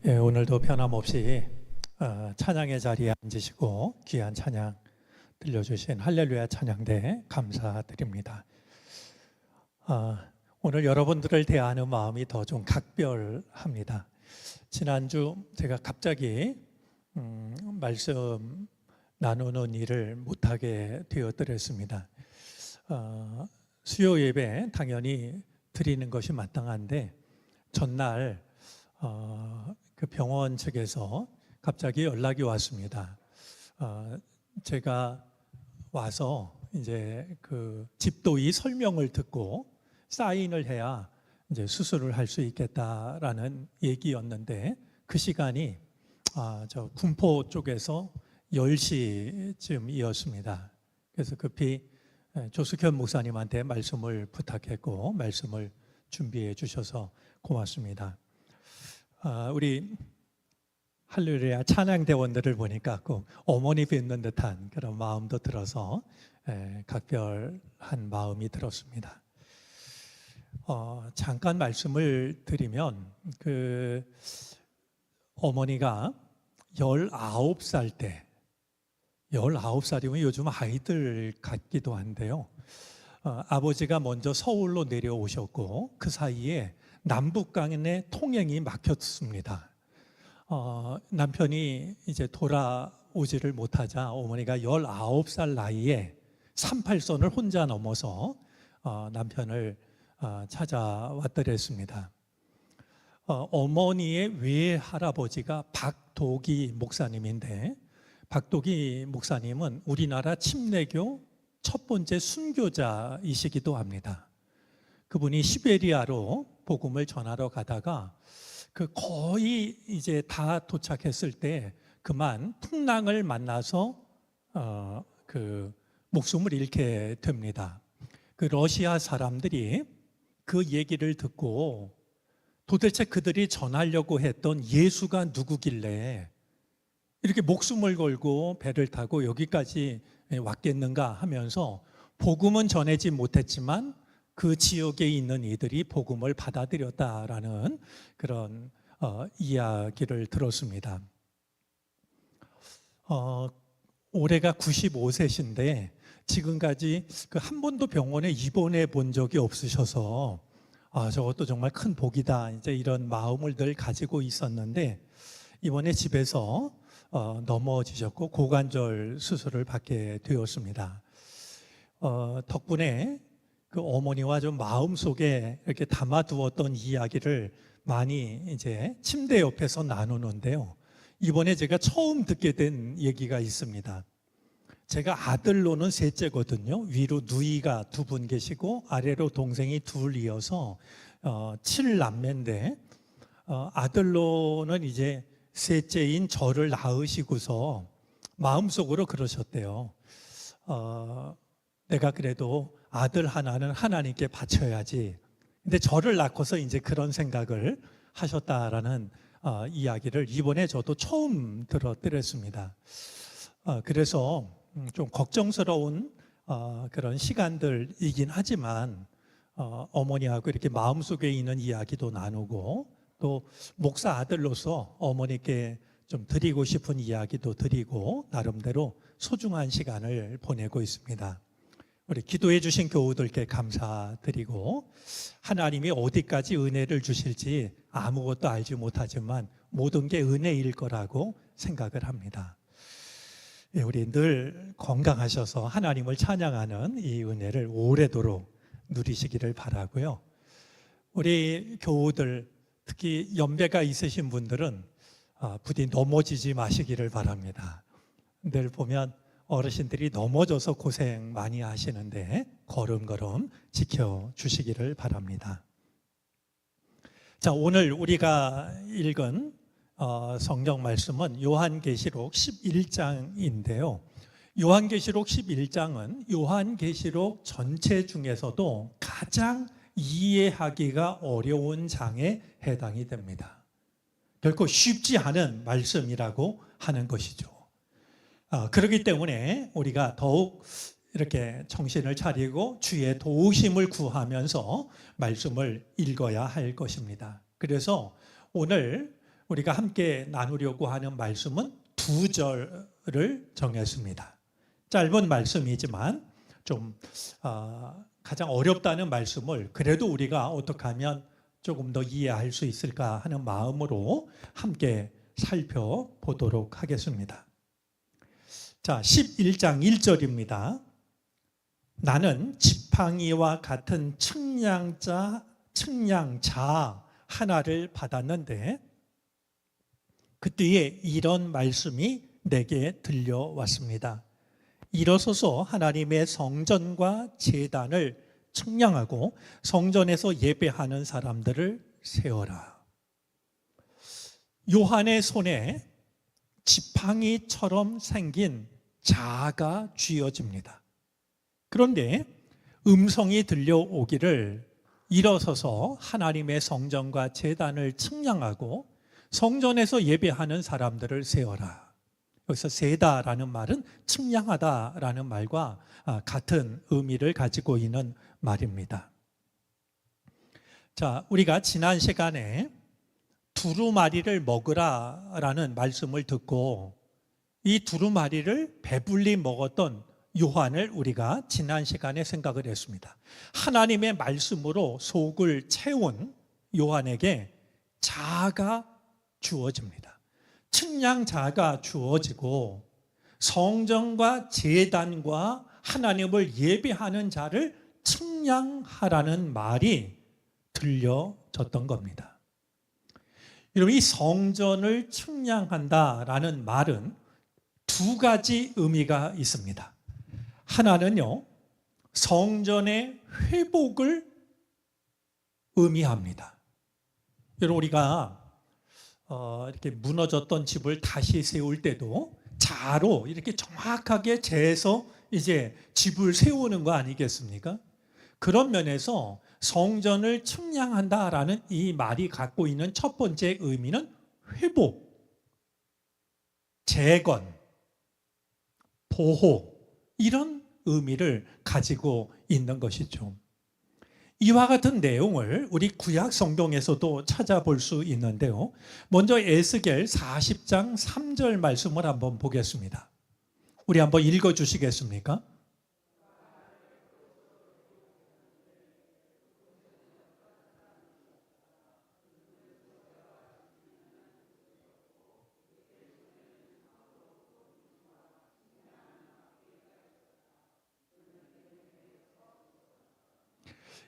예, 오늘도 변함없이 찬양의 자리에 앉으시고 귀한 찬양 들려주신 할렐루야 찬양대 감사드립니다. 오늘 여러분들을 대하는 마음이 더 좀 각별합니다. 지난주 제가 갑자기 말씀 나누는 일을 못하게 되었더랬습니다. 수요 예배 당연히 드리는 것이 마땅한데 전날 그 병원 측에서 갑자기 연락이 왔습니다. 제가 와서 이제 그 집도의 설명을 듣고 사인을 해야 이제 수술을 할 수 있겠다라는 얘기였는데 그 시간이 저 군포 쪽에서 10시쯤이었습니다. 그래서 급히 조숙현 목사님한테 말씀을 부탁했고 말씀을 준비해 주셔서 고맙습니다. 우리 할렐루야 찬양대원들을 보니까 꼭 어머니 뵙는 듯한 그런 마음도 들어서 각별한 마음이 들었습니다. 잠깐 말씀을 드리면 그 어머니가 19살 때 19살이면 요즘 아이들 같기도 한데요. 아버지가 먼저 서울로 내려오셨고 그 사이에 남북 간의 통행이 막혔습니다. 남편이 이제 돌아오지를 못하자 어머니가 19살 나이에 38선을 혼자 넘어서 남편을 찾아왔더랬습니다. 어머니의 외할아버지가 박도기 목사님인데 박도기 목사님은 우리나라 침례교 첫 번째 순교자이시기도 합니다. 그분이 시베리아로 복음을 전하러 가다가 그 거의 이제 다 도착했을 때 그만 풍랑을 만나서 그 목숨을 잃게 됩니다. 그 러시아 사람들이 그 얘기를 듣고 도대체 그들이 전하려고 했던 예수가 누구길래 이렇게 목숨을 걸고 배를 타고 여기까지 왔겠는가 하면서 복음은 전하지 못했지만 그 지역에 있는 이들이 복음을 받아들였다라는 그런 이야기를 들었습니다. 올해가 95세신데 지금까지 한 번도 병원에 입원해 본 적이 없으셔서 저것도 정말 큰 복이다 이제 이런 마음을 늘 가지고 있었는데 이번에 집에서 넘어지셨고 고관절 수술을 받게 되었습니다. 덕분에 그 어머니와 좀 마음속에 이렇게 담아두었던 이야기를 많이 이제 침대 옆에서 나누는데요. 이번에 제가 처음 듣게 된 얘기가 있습니다. 제가 아들로는 셋째거든요. 위로 누이가 2분 계시고 아래로 동생이 2이어서 7남매인데 아들로는 이제 셋째인 저를 낳으시고서 마음속으로 그러셨대요. 내가 그래도 아들 하나는 하나님께 바쳐야지. 근데 저를 낳고서 이제 그런 생각을 하셨다라는 이야기를 이번에 저도 처음 들었습니다. 그래서 좀 걱정스러운 그런 시간들이긴 하지만 어머니하고 이렇게 마음속에 있는 이야기도 나누고 또 목사 아들로서 어머니께 좀 드리고 싶은 이야기도 드리고 나름대로 소중한 시간을 보내고 있습니다. 우리 기도해 주신 교우들께 감사드리고 하나님이 어디까지 은혜를 주실지 아무것도 알지 못하지만 모든 게 은혜일 거라고 생각을 합니다. 우리 늘 건강하셔서 하나님을 찬양하는 이 은혜를 오래도록 누리시기를 바라고요. 우리 교우들 특히 연배가 있으신 분들은 부디 넘어지지 마시기를 바랍니다. 늘 보면 어르신들이 넘어져서 고생 많이 하시는데 걸음걸음 지켜주시기를 바랍니다. 자, 오늘 우리가 읽은 성경 말씀은 요한계시록 11장인데요. 요한계시록 11장은 요한계시록 전체 중에서도 가장 이해하기가 어려운 장에 해당이 됩니다. 결코 쉽지 않은 말씀이라고 하는 것이죠. 그렇기 때문에 우리가 더욱 이렇게 정신을 차리고 주의 도우심을 구하면서 말씀을 읽어야 할 것입니다. 그래서 오늘 우리가 함께 나누려고 하는 말씀은 2절을 정했습니다. 짧은 말씀이지만 좀 가장 어렵다는 말씀을 그래도 우리가 어떻게 하면 조금 더 이해할 수 있을까 하는 마음으로 함께 살펴보도록 하겠습니다. 자, 11장 1절입니다. 나는 지팡이와 같은 측량자 하나를 받았는데 그때에 이런 말씀이 내게 들려왔습니다. 일어서서 하나님의 성전과 제단을 측량하고 성전에서 예배하는 사람들을 세워라. 요한의 손에 지팡이처럼 생긴 자가 쥐어집니다. 그런데 음성이 들려오기를 일어서서 하나님의 성전과 제단을 측량하고 성전에서 예배하는 사람들을 세워라. 여기서 세다라는 말은 측량하다라는 말과 같은 의미를 가지고 있는 말입니다. 자, 우리가 지난 시간에 두루마리를 먹으라라는 말씀을 듣고 이 두루마리를 배불리 먹었던 요한을 우리가 지난 시간에 생각을 했습니다. 하나님의 말씀으로 속을 채운 요한에게 자가 주어집니다. 측량자가 주어지고 성전과 제단과 하나님을 예배하는 자를 측량하라는 말이 들려졌던 겁니다. 여러분, 이 성전을 측량한다라는 말은 2가지 의미가 있습니다. 하나는요, 성전의 회복을 의미합니다. 여러분, 우리가 이렇게 무너졌던 집을 다시 세울 때도 자로 이렇게 정확하게 재서 이제 집을 세우는 거 아니겠습니까? 그런 면에서 성전을 측량한다라는 이 말이 갖고 있는 첫 번째 의미는 회복, 재건, 보호, 이런 의미를 가지고 있는 것이죠. 이와 같은 내용을 우리 구약 성경에서도 찾아볼 수 있는데요. 먼저 에스겔 40장 3절 말씀을 한번 보겠습니다. 우리 한번 읽어 주시겠습니까?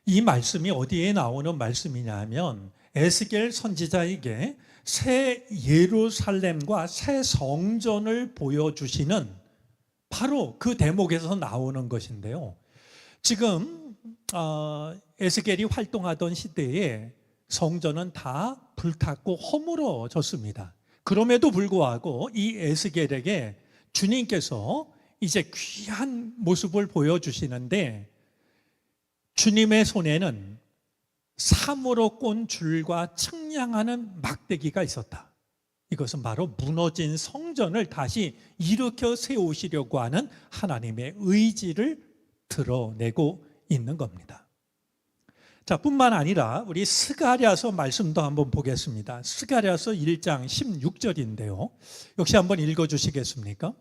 이 말씀이 어디에 나오는 말씀이냐면 에스겔 선지자에게 새 예루살렘과 새 성전을 보여주시는 바로 그 대목에서 나오는 것인데요. 지금 에스겔이 활동하던 시대에 성전은 다 불탔고 허물어졌습니다. 그럼에도 불구하고 이 에스겔에게 주님께서 이제 귀한 모습을 보여주시는데 주님의 손에는 삼으로 꼰 줄과 측량하는 막대기가 있었다. 이것은 바로 무너진 성전을 다시 일으켜 세우시려고 하는 하나님의 의지를 드러내고 있는 겁니다. 자, 뿐만 아니라 우리 스가랴서 말씀도 한번 보겠습니다. 스가랴서 1장 16절인데요. 역시 한번 읽어 주시겠습니까?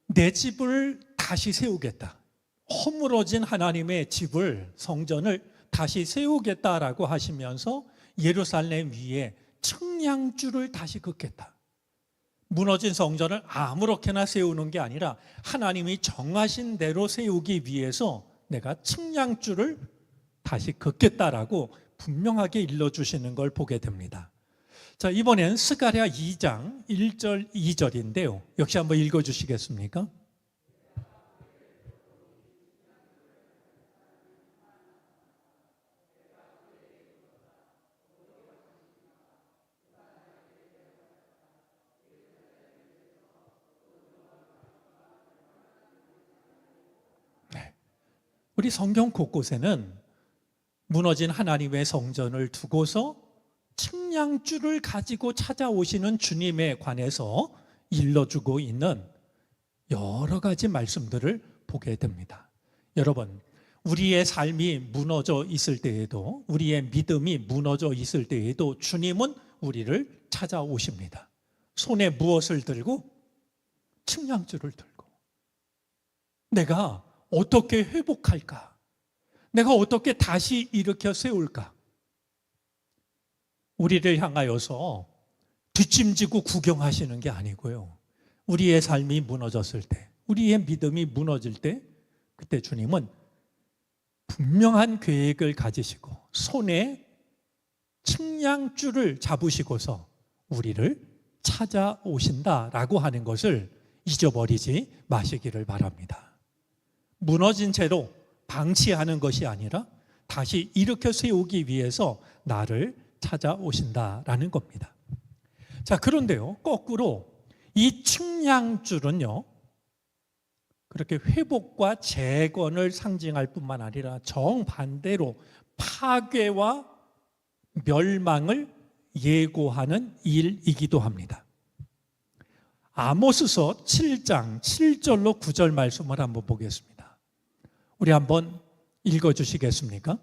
내 집을 다시 세우겠다. 허물어진 하나님의 집을, 성전을 다시 세우겠다라고 하시면서 예루살렘 위에 측량줄을 다시 긋겠다. 무너진 성전을 아무렇게나 세우는 게 아니라 하나님이 정하신 대로 세우기 위해서 내가 측량줄을 다시 긋겠다라고 분명하게 일러주시는 걸 보게 됩니다. 자, 이번엔 스가랴 2장 1절 2절인데요. 역시 한번 읽어주시겠습니까? 우리 성경 곳곳에는 무너진 하나님의 성전을 두고서 측량줄을 가지고 찾아오시는 주님에 관해서 일러주고 있는 여러 가지 말씀들을 보게 됩니다. 여러분, 우리의 삶이 무너져 있을 때에도, 우리의 믿음이 무너져 있을 때에도 주님은 우리를 찾아오십니다. 손에 무엇을 들고? 측량줄을 들고. 내가 어떻게 회복할까? 내가 어떻게 다시 일으켜 세울까? 우리를 향하여서 뒷짐지고 구경하시는 게 아니고요. 우리의 삶이 무너졌을 때, 우리의 믿음이 무너질 때, 그때 주님은 분명한 계획을 가지시고 손에 측량줄을 잡으시고서 우리를 찾아오신다라고 하는 것을 잊어버리지 마시기를 바랍니다. 무너진 채로 방치하는 것이 아니라 다시 일으켜 세우기 위해서 나를 찾아오신다라는 겁니다. 자, 그런데요, 거꾸로 이 측량줄은요, 그렇게 회복과 재건을 상징할 뿐만 아니라 정반대로 파괴와 멸망을 예고하는 일이기도 합니다. 아모스서 7장 7절로 9절 말씀을 한번 보겠습니다. 우리 한번 읽어주시겠습니까?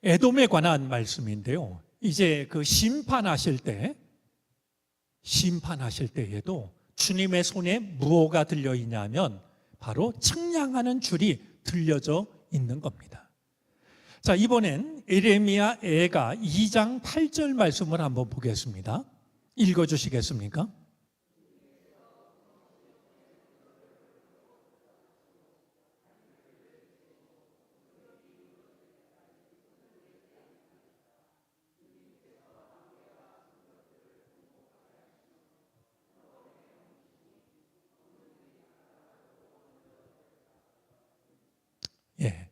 에돔에 관한 말씀인데요. 이제 그 심판하실 때에도 주님의 손에 무엇가 들려 있냐면 바로 측량하는 줄이 들려져 있는 겁니다. 자, 이번엔 예레미야 애가 2장 8절 말씀을 한번 보겠습니다. 읽어주시겠습니까? 예,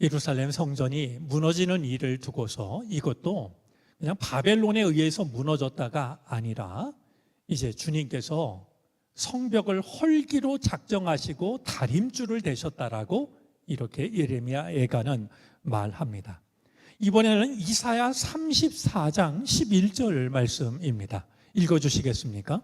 예루살렘 성전이 무너지는 일을 두고서 이것도 그냥 바벨론에 의해서 무너졌다가 아니라 이제 주님께서 성벽을 헐기로 작정하시고 다림줄을 대셨다라고 이렇게 예레미야 애가는 말합니다. 이번에는 이사야 34장 11절 말씀입니다. 읽어주시겠습니까?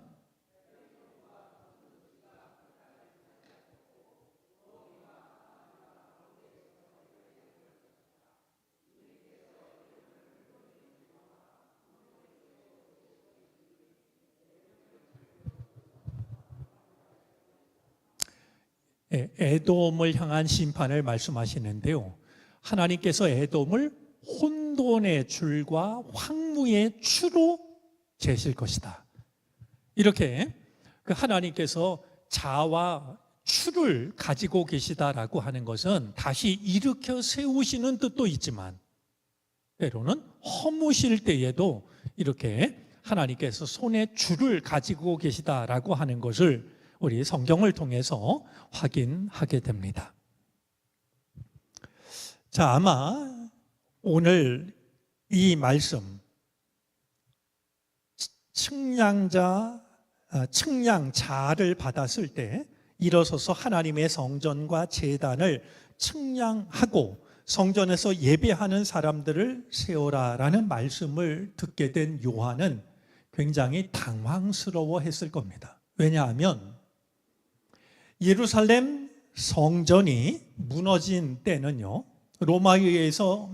에돔을 향한 심판을 말씀하시는데요. 하나님께서 에돔을 혼돈의 줄과 황무의 추로 재실 것이다. 이렇게 하나님께서 자와 추를 가지고 계시다라고 하는 것은 다시 일으켜 세우시는 뜻도 있지만 때로는 허무실 때에도 이렇게 하나님께서 손에 줄을 가지고 계시다라고 하는 것을 우리 성경을 통해서 확인하게 됩니다. 자, 아마 오늘 이 말씀 측량자를 받았을 때 일어서서 하나님의 성전과 제단을 측량하고 성전에서 예배하는 사람들을 세워라라는 말씀을 듣게 된 요한은 굉장히 당황스러워했을 겁니다. 왜냐하면 예루살렘 성전이 무너진 때는요, 로마에 의해서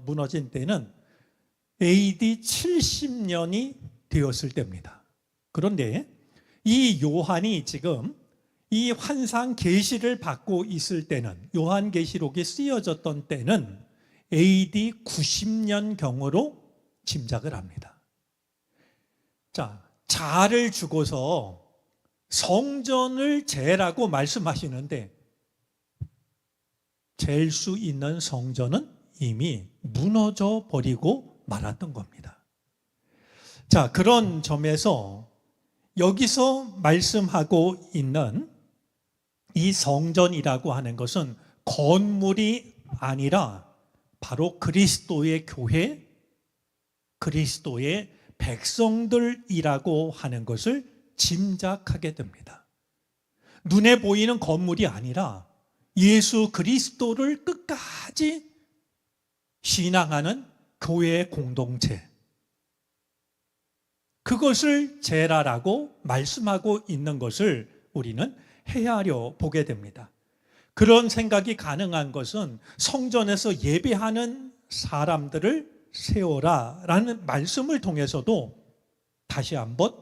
무너진 때는 AD 70년이 되었을 때입니다. 그런데 이 요한이 지금 이 환상 계시를 받고 있을 때는, 요한 계시록이 쓰여졌던 때는 AD 90년 경으로 짐작을 합니다. 자, 자를 주고서 성전을 재라고 말씀하시는데 잴 수 있는 성전은 이미 무너져 버리고 말았던 겁니다. 자, 그런 점에서 여기서 말씀하고 있는 이 성전이라고 하는 것은 건물이 아니라 바로 그리스도의 교회, 그리스도의 백성들이라고 하는 것을 짐작하게 됩니다. 눈에 보이는 건물이 아니라 예수 그리스도를 끝까지 신앙하는 교회의 공동체, 그것을 제라라고 말씀하고 있는 것을 우리는 헤아려 보게 됩니다. 그런 생각이 가능한 것은 성전에서 예배하는 사람들을 세워라 라는 말씀을 통해서도 다시 한번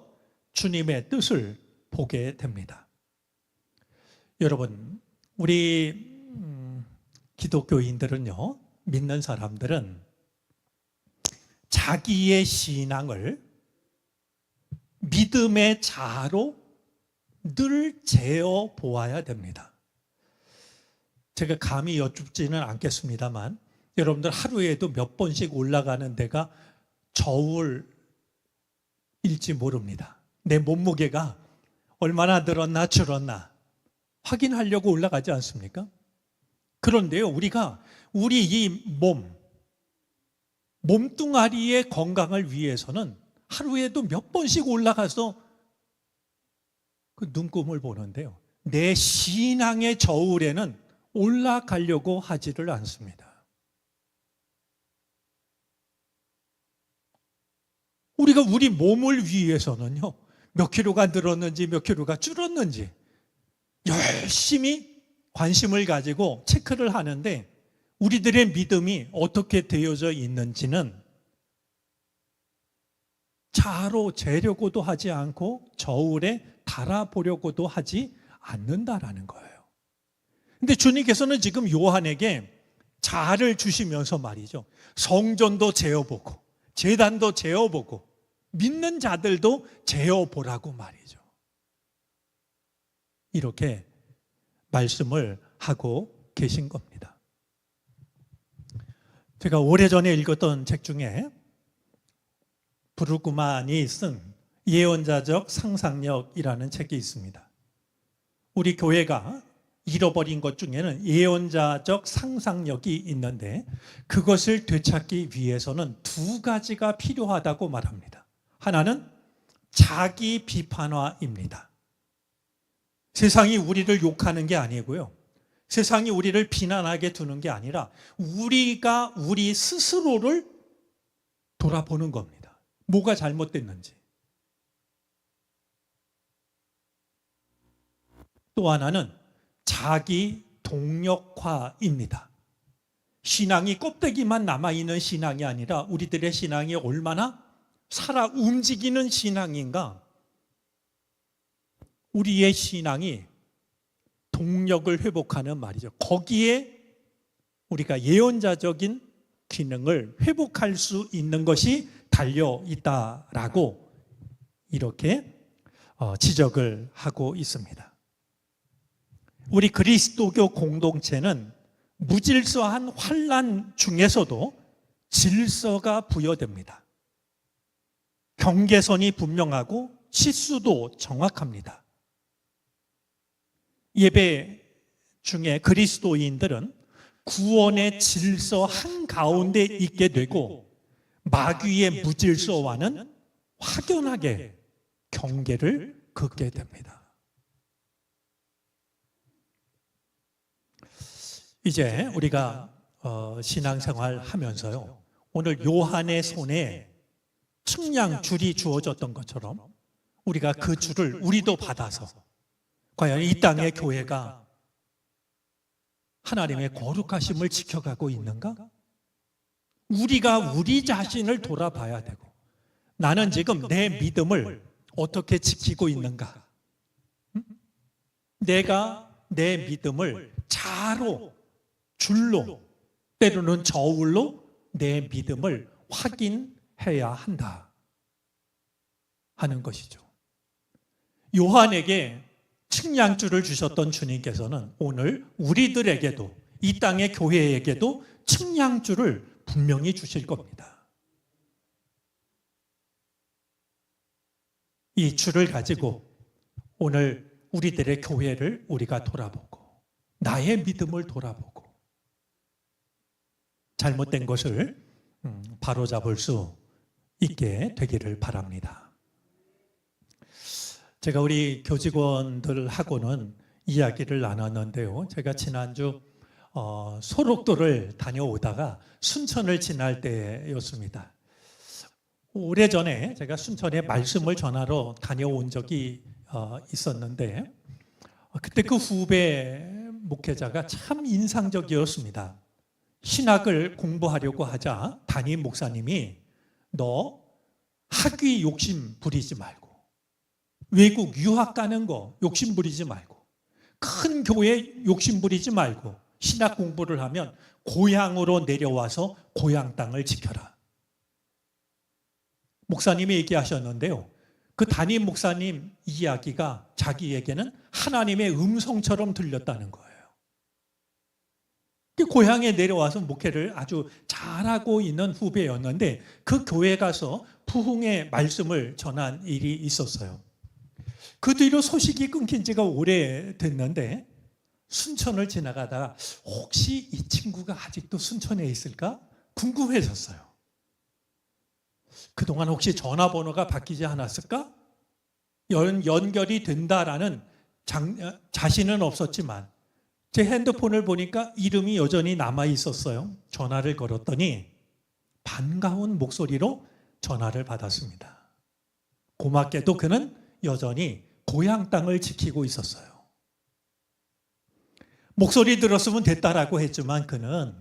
주님의 뜻을 보게 됩니다. 여러분, 우리 기독교인들은요, 믿는 사람들은 자기의 신앙을 믿음의 자로 늘 재어 보아야 됩니다. 제가 감히 여쭙지는 않겠습니다만 여러분들 하루에도 몇 번씩 올라가는 데가 저울일지 모릅니다. 내 몸무게가 얼마나 늘었나 줄었나 확인하려고 올라가지 않습니까? 그런데요, 우리가 우리 이 몸뚱아리의 건강을 위해서는 하루에도 몇 번씩 올라가서 그 눈금을 보는데요, 내 신앙의 저울에는 올라가려고 하지를 않습니다. 우리가 우리 몸을 위해서는요, 몇 킬로가 늘었는지 몇 킬로가 줄었는지 열심히 관심을 가지고 체크를 하는데 우리들의 믿음이 어떻게 되어져 있는지는 자로 재려고도 하지 않고 저울에 달아보려고도 하지 않는다라는 거예요. 근데 주님께서는 지금 요한에게 자를 주시면서 말이죠, 성전도 재어보고 제단도 재어보고 믿는 자들도 재어보라고 말이죠. 이렇게 말씀을 하고 계신 겁니다. 제가 오래전에 읽었던 책 중에 브루그만이 쓴 예언자적 상상력이라는 책이 있습니다. 우리 교회가 잃어버린 것 중에는 예언자적 상상력이 있는데 그것을 되찾기 위해서는 두 가지가 필요하다고 말합니다. 하나는 자기 비판화입니다. 세상이 우리를 욕하는 게 아니고요, 세상이 우리를 비난하게 두는 게 아니라 우리가 우리 스스로를 돌아보는 겁니다. 뭐가 잘못됐는지. 또 하나는 자기 동력화입니다. 신앙이 껍데기만 남아있는 신앙이 아니라 우리들의 신앙이 얼마나 살아 움직이는 신앙인가, 우리의 신앙이 동력을 회복하는 말이죠. 거기에 우리가 예언자적인 기능을 회복할 수 있는 것이 달려 있다라고 이렇게 지적을 하고 있습니다. 우리 그리스도교 공동체는 무질서한 환란 중에서도 질서가 부여됩니다. 경계선이 분명하고 치수도 정확합니다. 예배 중에 그리스도인들은 구원의 질서 한가운데 있게 되고 마귀의 무질서와는 확연하게 경계를 긋게 됩니다. 이제 우리가 신앙생활 하면서요, 오늘 요한의 손에 측량줄이 주어졌던 것처럼 우리가 그 줄을 우리도 받아서 과연 이 땅의 교회가 하나님의 거룩하심을 지켜가고 있는가? 우리가 우리 자신을 돌아봐야 되고, 나는 지금 내 믿음을 어떻게 지키고 있는가? 내가 내 믿음을 자로, 줄로, 때로는 저울로 내 믿음을 확인해야 한다 하는 것이죠. 요한에게 측량줄을 주셨던 주님께서는 오늘 우리들에게도, 이 땅의 교회에게도 측량줄을 분명히 주실 겁니다. 이 줄을 가지고 오늘 우리들의 교회를 우리가 돌아보고 나의 믿음을 돌아보고 잘못된 것을 바로잡을 수 있게 되기를 바랍니다. 제가 우리 교직원들하고는 이야기를 나눴는데요. 제가 지난주 소록도를 다녀오다가 순천을 지날 때였습니다. 오래전에 제가 순천에 말씀을 전하러 다녀온 적이 있었는데 그때 그 후배 목회자가 참 인상적이었습니다. 신학을 공부하려고 하자 담임 목사님이 너 학위 욕심 부리지 말고 외국 유학 가는 거 욕심 부리지 말고 큰 교회 욕심 부리지 말고 신학 공부를 하면 고향으로 내려와서 고향 땅을 지켜라. 목사님이 얘기하셨는데요. 그 담임 목사님 이야기가 자기에게는 하나님의 음성처럼 들렸다는 거예요. 고향에 내려와서 목회를 아주 잘하고 있는 후배였는데 그 교회 가서 부흥의 말씀을 전한 일이 있었어요. 그 뒤로 소식이 끊긴 지가 오래됐는데 순천을 지나가다가 혹시 이 친구가 아직도 순천에 있을까 궁금해졌어요. 그동안 혹시 전화번호가 바뀌지 않았을까? 연결이 된다라는 자신은 없었지만 제 핸드폰을 보니까 이름이 여전히 남아 있었어요. 전화를 걸었더니 반가운 목소리로 전화를 받았습니다. 고맙게도 그는 여전히 고향 땅을 지키고 있었어요. 목소리 들었으면 됐다라고 했지만 그는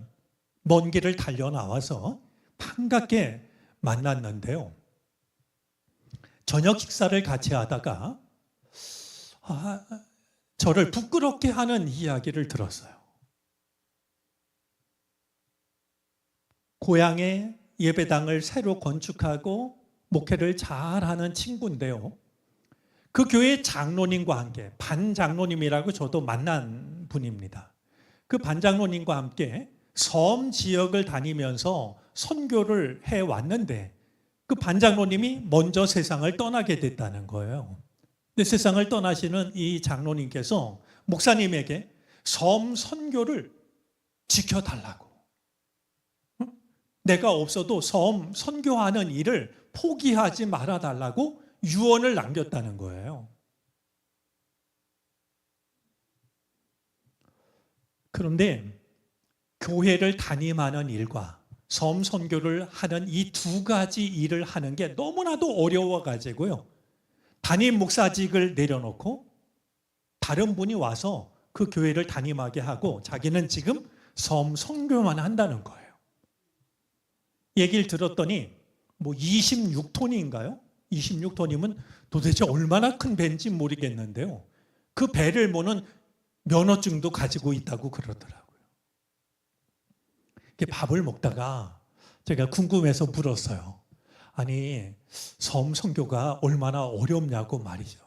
먼 길을 달려 나와서 반갑게 만났는데요. 저녁 식사를 같이 하다가 저를 부끄럽게 하는 이야기를 들었어요. 고향에 예배당을 새로 건축하고 목회를 잘하는 친구인데요. 그 교회 장로님과 함께 반장로님이라고 저도 만난 분입니다. 그 반장로님과 함께 섬 지역을 다니면서 선교를 해왔는데 그 반장로님이 먼저 세상을 떠나게 됐다는 거예요. 근데 세상을 떠나시는 이 장로님께서 목사님에게 섬 선교를 지켜달라고. 내가 없어도 섬 선교하는 일을 포기하지 말아달라고 유언을 남겼다는 거예요. 그런데 교회를 담임하는 일과 섬 선교를 하는 이 두 가지 일을 하는 게 너무나도 어려워가지고요. 담임 목사직을 내려놓고 다른 분이 와서 그 교회를 담임하게 하고 자기는 지금 섬 선교만 한다는 거예요. 얘기를 들었더니 뭐 26톤인가요? 26톤이면 도대체 얼마나 큰 배인지 모르겠는데요. 그 배를 모는 면허증도 가지고 있다고 그러더라고요. 밥을 먹다가 제가 궁금해서 물었어요. 아니, 섬 선교가 얼마나 어렵냐고 말이죠.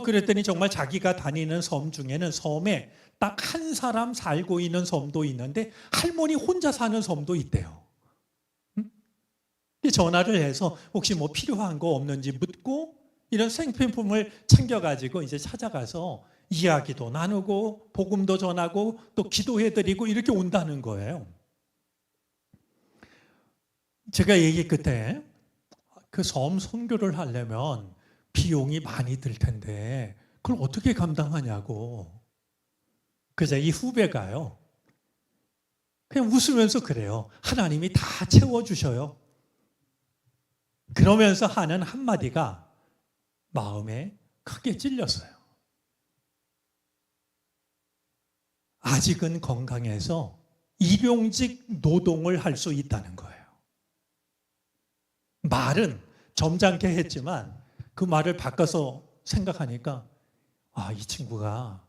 그랬더니 정말 자기가 다니는 섬 중에는 섬에 딱 한 사람 살고 있는 섬도 있는데 할머니 혼자 사는 섬도 있대요. 전화를 해서 혹시 뭐 필요한 거 없는지 묻고 이런 생필품을 챙겨가지고 이제 찾아가서 이야기도 나누고 복음도 전하고 또 기도해드리고 이렇게 온다는 거예요. 제가 얘기 끝에 그 섬 선교를 하려면 비용이 많이 들 텐데 그걸 어떻게 감당하냐고. 그래서 이 후배가요. 그냥 웃으면서 그래요. 하나님이 다 채워주셔요. 그러면서 하는 한마디가 마음에 크게 찔렸어요. 아직은 건강해서 일용직 노동을 할 수 있다는 거예요. 말은 점잖게 했지만 그 말을 바꿔서 생각하니까 이 친구가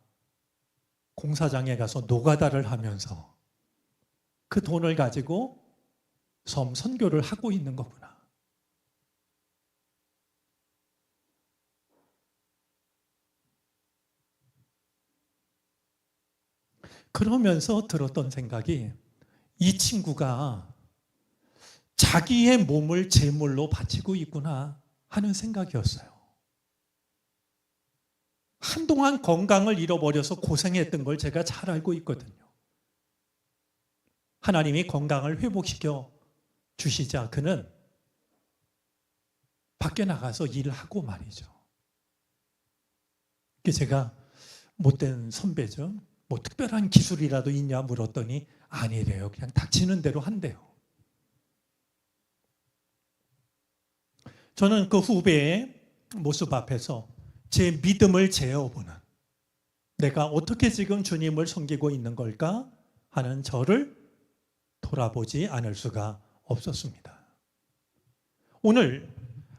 공사장에 가서 노가다를 하면서 그 돈을 가지고 섬 선교를 하고 있는 거구나. 그러면서 들었던 생각이 이 친구가 자기의 몸을 제물로 바치고 있구나 하는 생각이었어요. 한동안 건강을 잃어버려서 고생했던 걸 제가 잘 알고 있거든요. 하나님이 건강을 회복시켜 주시자 그는 밖에 나가서 일을 하고 말이죠. 제가 못된 선배죠. 뭐 특별한 기술이라도 있냐 물었더니 아니래요. 그냥 닥치는 대로 한대요. 저는 그 후배의 모습 앞에서 제 믿음을 재어보는, 내가 어떻게 지금 주님을 섬기고 있는 걸까 하는 저를 돌아보지 않을 수가 없었습니다. 오늘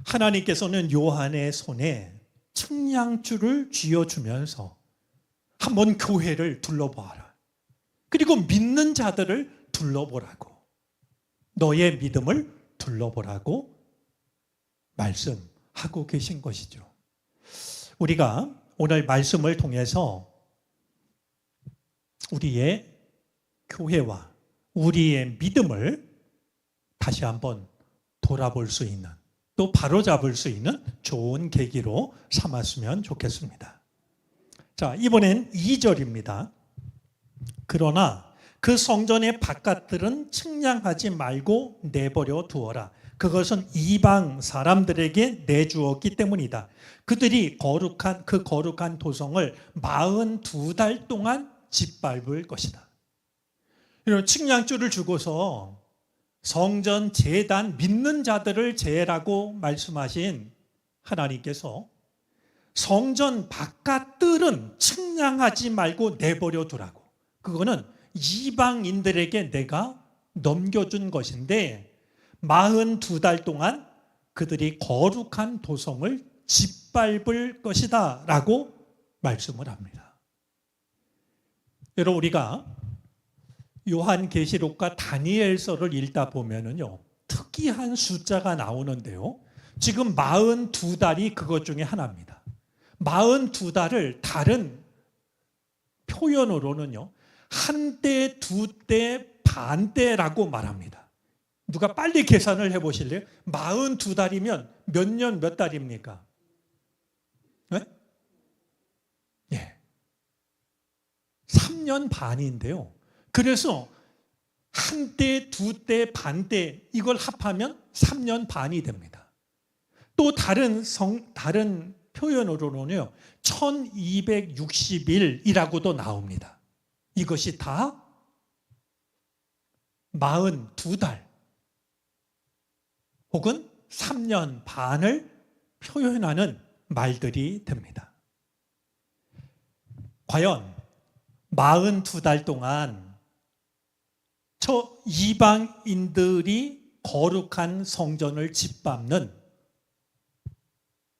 하나님께서는 요한의 손에 측량줄을 쥐어주면서 한번 교회를 둘러보아라. 그리고 믿는 자들을 둘러보라고, 너의 믿음을 둘러보라고 말씀하고 계신 것이죠. 우리가 오늘 말씀을 통해서 우리의 교회와 우리의 믿음을 다시 한번 돌아볼 수 있는, 또 바로잡을 수 있는 좋은 계기로 삼았으면 좋겠습니다. 자, 이번엔 2절입니다. 그러나 그 성전의 바깥들은 측량하지 말고 내버려 두어라. 그것은 이방 사람들에게 내주었기 때문이다. 그들이 거룩한 도성을 42달 동안 짓밟을 것이다. 이런 측량줄을 주고서 성전 제단 믿는 자들을 제라고 말씀하신 하나님께서 성전 바깥들은 측량하지 말고 내버려 두라고. 그거는 이방인들에게 내가 넘겨준 것인데 42달 동안 그들이 거룩한 도성을 짓밟을 것이다 라고 말씀을 합니다. 여러분, 우리가 요한계시록과 다니엘서를 읽다 보면은요, 특이한 숫자가 나오는데요. 지금 42달이 그것 중에 하나입니다. 42달을 다른 표현으로는요, 한 대, 두 대, 반대라고 말합니다. 누가 빨리 계산을 해보실래요? 42달이면 몇 년 몇 달입니까? 네? 예. 3년 반인데요. 그래서 한 대, 두 대, 반대 이걸 합하면 3년 반이 됩니다. 또 다른 표현으로는요, 1260일이라고도 나옵니다. 이것이 다 42달 혹은 3년 반을 표현하는 말들이 됩니다. 과연 42달 동안 저 이방인들이 거룩한 성전을 짓밟는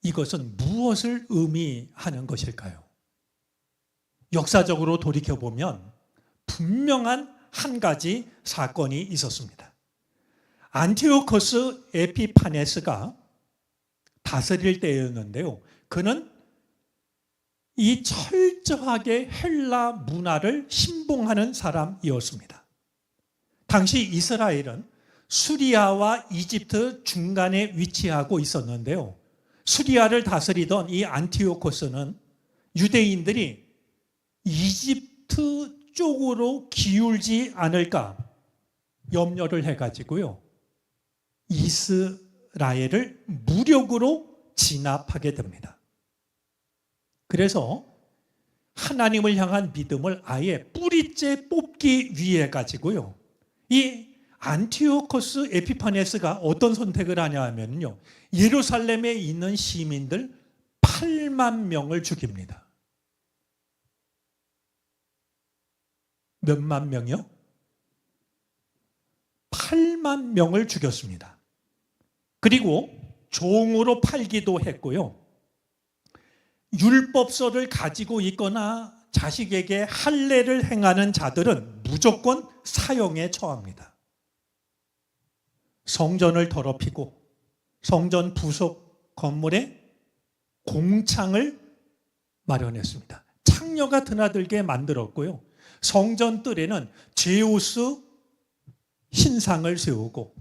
이것은 무엇을 의미하는 것일까요? 역사적으로 돌이켜보면 분명한 한 가지 사건이 있었습니다. 안티오코스 에피파네스가 다스릴 때였는데요. 그는 이 철저하게 헬라 문화를 신봉하는 사람이었습니다. 당시 이스라엘은 수리아와 이집트 중간에 위치하고 있었는데요. 수리아를 다스리던 이 안티오코스는 유대인들이 이집트 쪽으로 기울지 않을까 염려를 해가지고요, 이스라엘을 무력으로 진압하게 됩니다. 그래서 하나님을 향한 믿음을 아예 뿌리째 뽑기 위해 가지고요, 이 안티오코스 에피파네스가 어떤 선택을 하냐 하면요, 예루살렘에 있는 시민들 8만 명을 죽입니다. 몇만 명이요? 8만 명을 죽였습니다. 그리고 종으로 팔기도 했고요. 율법서를 가지고 있거나 자식에게 할례를 행하는 자들은 무조건 사형에 처합니다. 성전을 더럽히고 성전 부속 건물에 공창을 마련했습니다. 창녀가 드나들게 만들었고요. 성전 뜰에는 제우스 신상을 세우고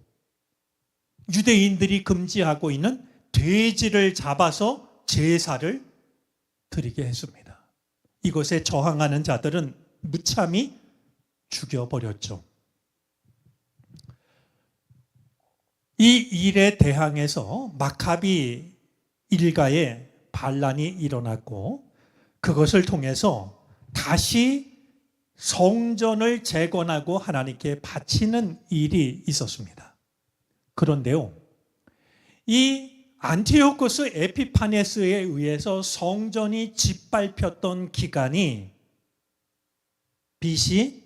유대인들이 금지하고 있는 돼지를 잡아서 제사를 드리게 했습니다. 이것에 저항하는 자들은 무참히 죽여버렸죠. 이 일에 대항해서 마카비 일가의 반란이 일어났고 그것을 통해서 다시 성전을 재건하고 하나님께 바치는 일이 있었습니다. 그런데요, 이 안티오코스 에피파네스에 의해서 성전이 짓밟혔던 기간이 BC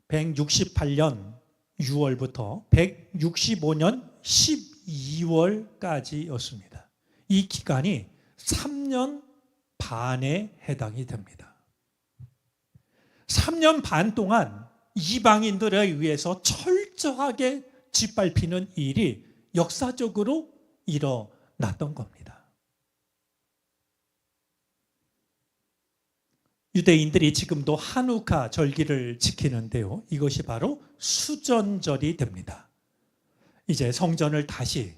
168년 6월부터 165년 12월까지였습니다. 이 기간이 3년 반에 해당이 됩니다. 3년 반 동안 이방인들에 의해서 철저하게 짓밟히는 일이 역사적으로 일어났던 겁니다. 유대인들이 지금도 한우카 절기를 지키는데요. 이것이 바로 수전절이 됩니다. 이제 성전을 다시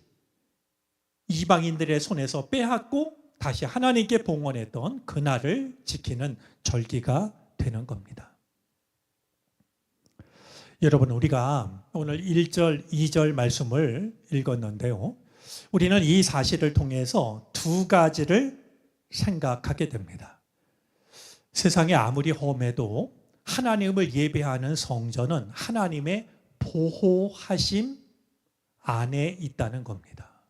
이방인들의 손에서 빼앗고 다시 하나님께 봉헌했던 그날을 지키는 절기가 되는 겁니다. 여러분, 우리가 오늘 1절, 2절 말씀을 읽었는데요. 우리는 이 사실을 통해서 두 가지를 생각하게 됩니다. 세상이 아무리 험해도 하나님을 예배하는 성전은 하나님의 보호하심 안에 있다는 겁니다.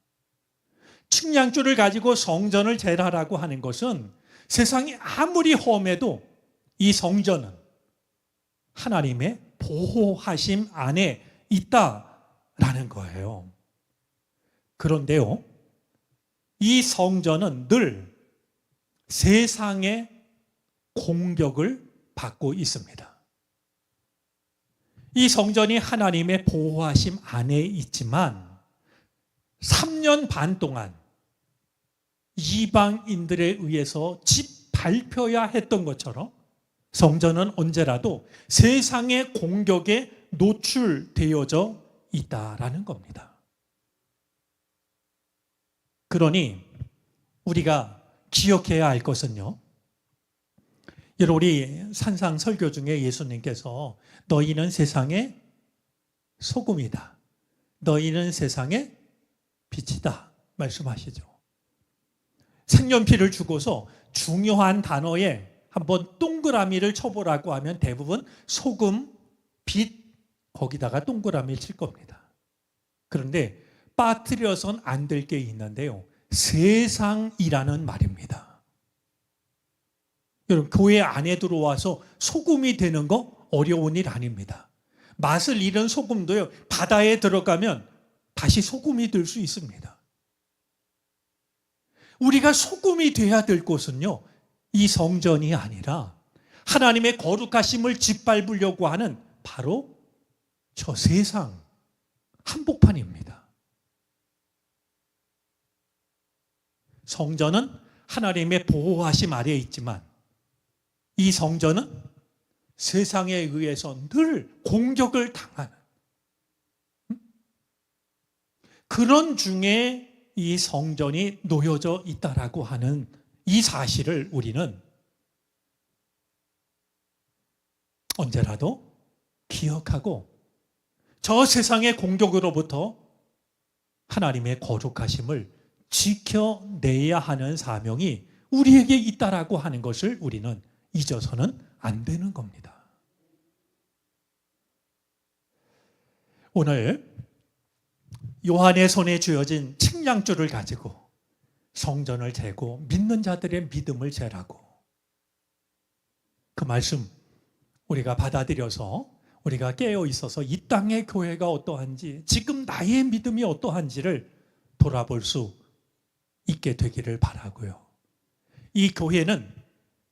측량줄을 가지고 성전을 재라라고 하는 것은 세상이 아무리 험해도 이 성전은 하나님의 보호하심 안에 있다라는 거예요. 그런데요, 이 성전은 늘 세상의 공격을 받고 있습니다. 이 성전이 하나님의 보호하심 안에 있지만 3년 반 동안 이방인들에 의해서 짓밟혀야 했던 것처럼 성전은 언제라도 세상의 공격에 노출되어져 있다라는 겁니다. 그러니 우리가 기억해야 할 것은요, 여러분, 우리 산상 설교 중에 예수님께서 너희는 세상의 소금이다, 너희는 세상의 빛이다 말씀하시죠. 색연필을 주고서 중요한 단어에 한번 동그라미를 쳐보라고 하면 대부분 소금, 빛, 거기다가 동그라미를 칠 겁니다. 그런데 빠뜨려선 안 될 게 있는데요, 세상이라는 말입니다. 여러분, 교회 안에 들어와서 소금이 되는 거 어려운 일 아닙니다. 맛을 잃은 소금도요, 바다에 들어가면 다시 소금이 될 수 있습니다. 우리가 소금이 돼야 될 곳은요, 이 성전이 아니라 하나님의 거룩하심을 짓밟으려고 하는 바로 저 세상 한복판입니다. 성전은 하나님의 보호하심 아래에 있지만 이 성전은 세상에 의해서 늘 공격을 당하는 그런 중에 이 성전이 놓여져 있다라고 하는 이 사실을 우리는 언제라도 기억하고 저 세상의 공격으로부터 하나님의 거룩하심을 지켜내야 하는 사명이 우리에게 있다라고 하는 것을 우리는 잊어서는 안 되는 겁니다. 오늘 요한의 손에 쥐어진 측량줄을 가지고 성전을 재고 믿는 자들의 믿음을 재라고, 그 말씀 우리가 받아들여서 우리가 깨어 있어서 이 땅의 교회가 어떠한지, 지금 나의 믿음이 어떠한지를 돌아볼 수 있게 되기를 바라고요. 이 교회는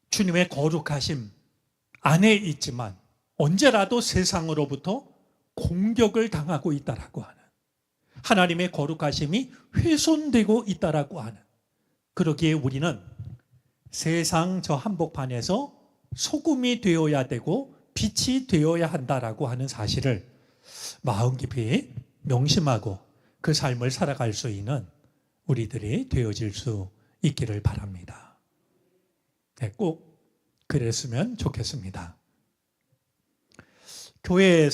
주님의 거룩하심 안에 있지만 언제라도 세상으로부터 공격을 당하고 있다라고 하는, 하나님의 거룩하심이 훼손되고 있다라고 하는, 그러기에 우리는 세상 저 한복판에서 소금이 되어야 되고 빛이 되어야 한다라고 하는 사실을 마음 깊이 명심하고 그 삶을 살아갈 수 있는 우리들이 되어질 수 있기를 바랍니다. 네, 꼭 그랬으면 좋겠습니다. 교회에서